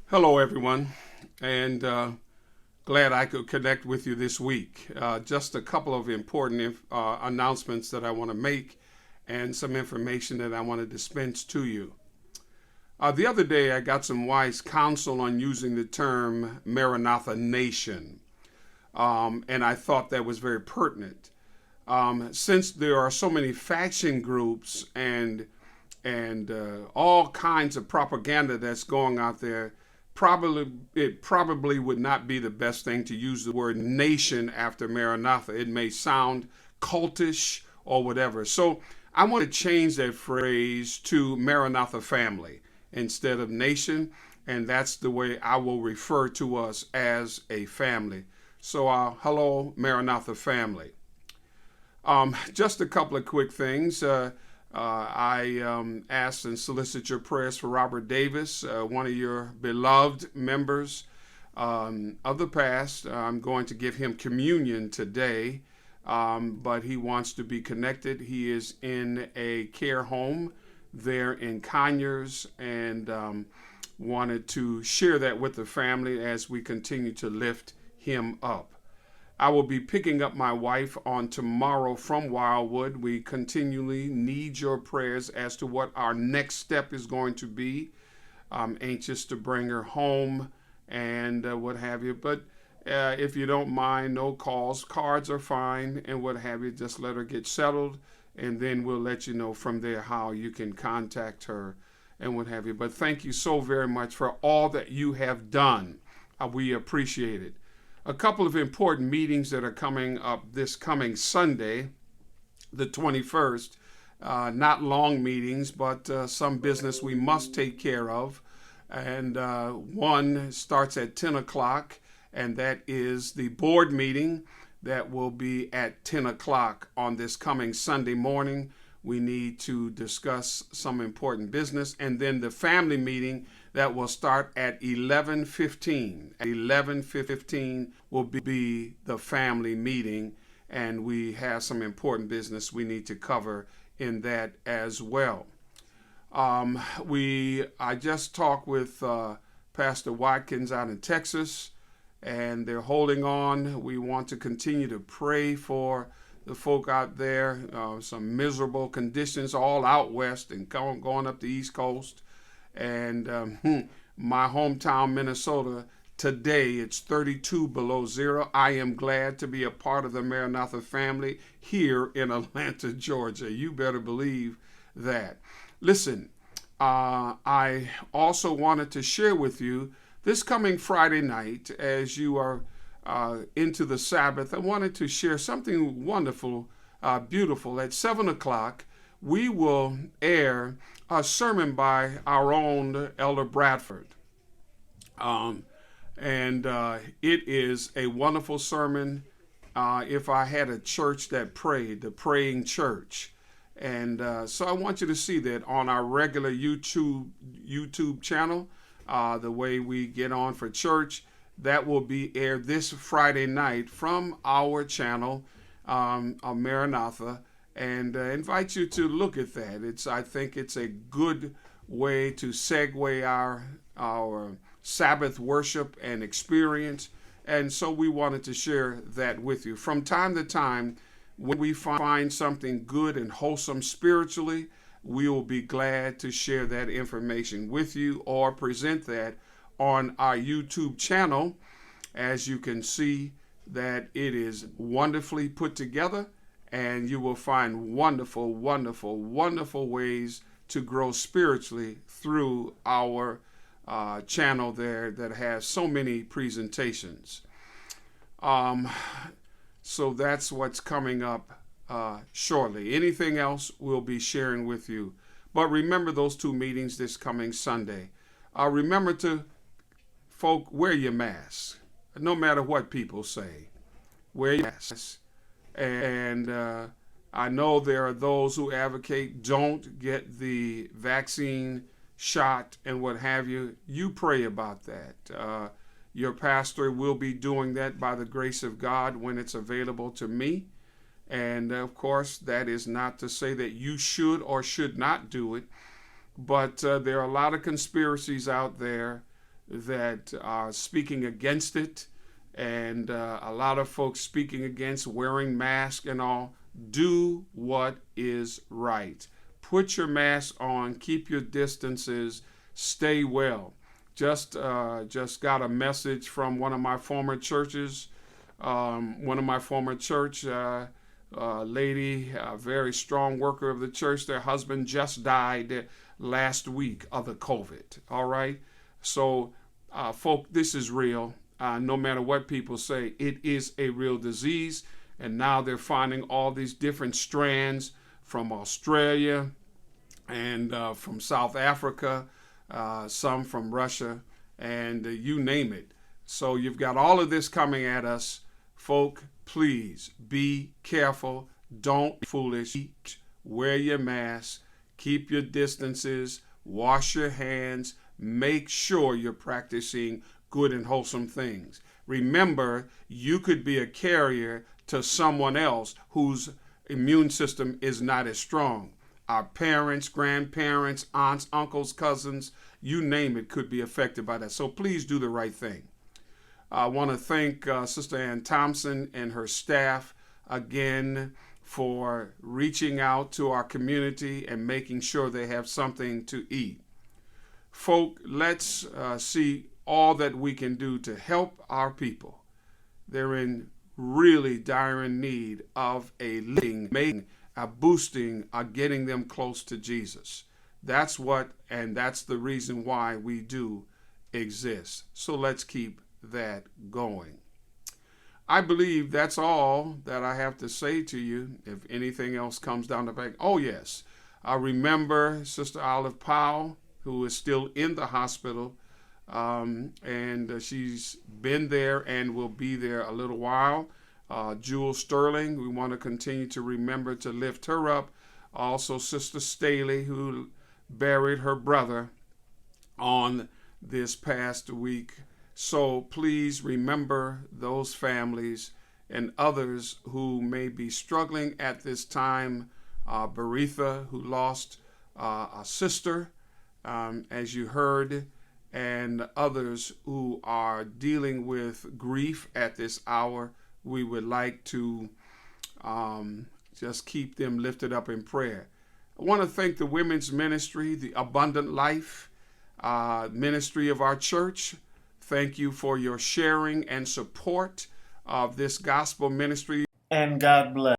Hello, everyone, and glad I could connect with you this week. Just a couple of important announcements that I want to make and some information that I want to dispense to you. The other day, I got some wise counsel on using the term Maranatha Nation, and I thought that was very pertinent. Since there are so many faction groups and all kinds of propaganda that's going out there, it probably would not be the best thing to use the word nation after Maranatha. It may sound cultish or whatever. So I want to change that phrase to Maranatha family instead of nation, and that's the way I will refer to us as a family. So, hello, Maranatha family. Just a couple of quick things. I asked and solicit your prayers for Robert Davis, one of your beloved members of the past. I'm going to give him communion today, but he wants to be connected. He is in a care home there in Conyers and wanted to share that with the family as we continue to lift him up. I will be picking up my wife on tomorrow from Wildwood. We continually need your prayers as to what our next step is going to be. I'm anxious to bring her home and what have you. But if you don't mind, no calls. Cards are fine and what have you. Just let her get settled, and then we'll let you know from there how you can contact her and what have you. But thank you so very much for all that you have done. We appreciate it. A couple of important meetings that are coming up this coming Sunday, the 21st. Not long meetings, but some business we must take care of. And one starts at 10 o'clock, and that is the board meeting that will be at 10 o'clock on this coming Sunday morning. We need to discuss some important business. And then the family meeting that will start at 11:15. At 11:15 will be the family meeting, and we have some important business we need to cover in that as well. I just talked with Pastor Watkins out in Texas, and they're holding on. We want to continue to pray for the folk out there. Some miserable conditions all out west and going up the East Coast. And my hometown, Minnesota, today it's 32 below zero. I am glad to be a part of the Maranatha family here in Atlanta, Georgia. You better believe that. Listen, I also wanted to share with you this coming Friday night, as you are into the Sabbath, I wanted to share something wonderful, beautiful. At 7 o'clock, we will air a sermon by our own Elder Bradford. And it is a wonderful sermon. If I had a church that prayed, the praying church. And so I want you to see that on our regular YouTube channel, the way we get on for church. That will be aired this Friday night from our channel of Maranatha, and invite you to look at that. I think it's a good way to segue our Sabbath worship and experience, and so we wanted to share that with you. From time to time, when we find something good and wholesome spiritually, we will be glad to share that information with you or present that on our YouTube channel. As you can see, that it is wonderfully put together, and you will find wonderful, wonderful, wonderful ways to grow spiritually through our channel there that has so many presentations. So that's what's coming up shortly. Anything else we'll be sharing with you. But remember those two meetings this coming Sunday. Remember to, folk, wear your mask. No matter what people say, wear your mask. And I know there are those who advocate don't get the vaccine shot and what have you. You pray about that. Your pastor will be doing that by the grace of God when it's available to me. And of course, that is not to say that you should or should not do it. But there are a lot of conspiracies out there that are speaking against it, and a lot of folks speaking against wearing masks and all. Do what is right. Put your mask on, keep your distances, stay well. Just got a message from one of my former churches. One of my former church lady, a very strong worker of the church, their husband just died last week of the COVID. All right. So, folk, this is real. No matter what people say, it is a real disease. And now they're finding all these different strands from Australia and from South Africa, some from Russia, and you name it. So you've got all of this coming at us. Folk, please be careful. Don't be foolish. Wear your mask. Keep your distances. Wash your hands. Make sure you're practicing good and wholesome things. Remember, you could be a carrier to someone else whose immune system is not as strong. Our parents, grandparents, aunts, uncles, cousins, you name it, could be affected by that. So please do the right thing. I want to thank Sister Ann Thompson and her staff again for reaching out to our community and making sure they have something to eat. Folk, let's see all that we can do to help our people. They're in really dire need of a living, making, a boosting, a getting them close to Jesus. That's what, and that's the reason why we do exist. So let's keep that going. I believe that's all that I have to say to you. If anything else comes down the back, oh yes, I remember Sister Olive Powell, who is still in the hospital, and she's been there and will be there a little while. Jewel Sterling, we want to continue to remember to lift her up. Also, Sister Staley, who buried her brother on this past week. So please remember those families and others who may be struggling at this time. Beretha, who lost a sister, as you heard, and others who are dealing with grief at this hour. We would like to just keep them lifted up in prayer. I want to thank the women's ministry, the Abundant Life ministry of our church. Thank you for your sharing and support of this gospel ministry. And God bless.